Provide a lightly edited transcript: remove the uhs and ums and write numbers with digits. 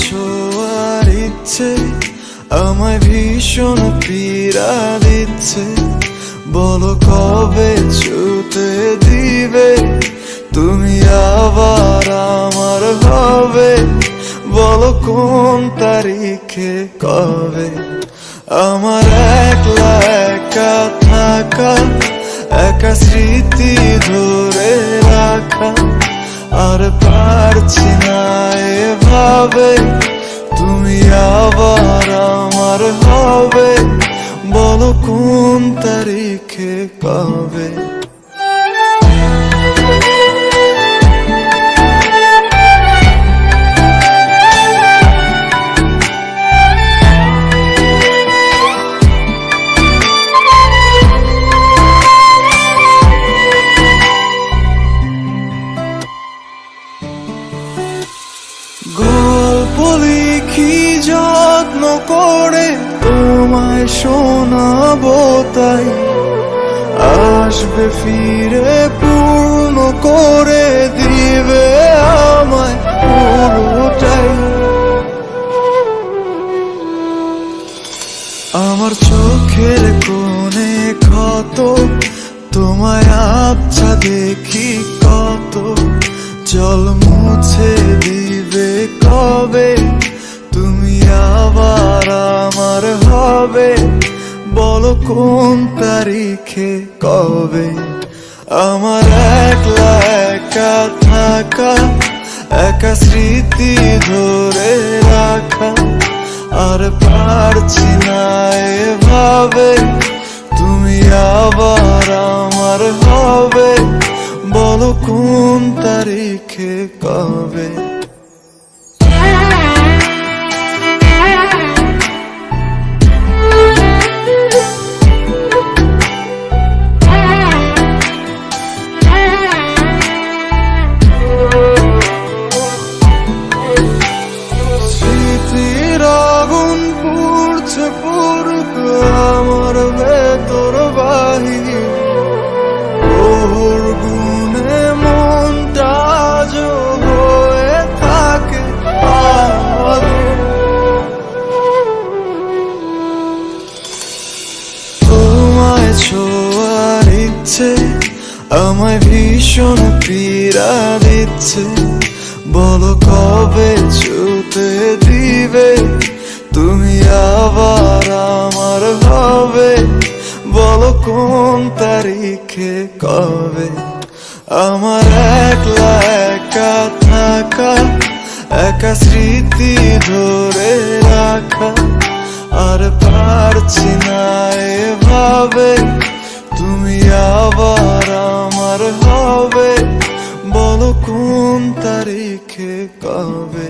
ছোঁয়ার ইচ্ছে আমায় ভীষণ পীড়া দিচ্ছে। বলো কবে ছুতে দিবে তুমি আবার আমার হবে, বলো কোন তারিখে কবে। আমার একলা একা থাকা, একা স্মৃতি ধরে রাখা, আর পারছি না এভাবে তুমি আবার আমার হবে, বলো কোন তারিখে কবে। গল্প লিখি যত্ন করে তোমায় শোনাবো, তাই আসবে ফিরে পূর্ণ করে দিবে আমায় পুরোটাই। আমার চোখের কোণে ক্ষত তোমায় আবছা দেখি কত, জল মুছে দিবে কবে তুমি আবার আমার হবে, বলো কোন তারিখে কবে। আমার একলা একা থাকা, একা স্মৃতি ধরে রাখা, আর পারছি না এভাবে তুমি আবার আমার হবে, বলো কোন তারিখে কবে। স্মৃতির আগুন পুড়ছে পুরুক আমার ভেতর বাহির, ওর গুণে মনটা আজ হয়ে থাকে তোমায় ছোঁয়ার ইচ্ছে আমায় ভীষণ পীড়া দিচ্ছে। বলো কবে ছুতে দিবে তুমি আবার আমার হবে, বলো কোন তারিখে কবে। আমার একলা একা থাকা, একা স্মৃতি ধরে রাখা, আর পারছি না এভাবে তুমি আবার আমার হবে, বলো কোন তারিখে কবে।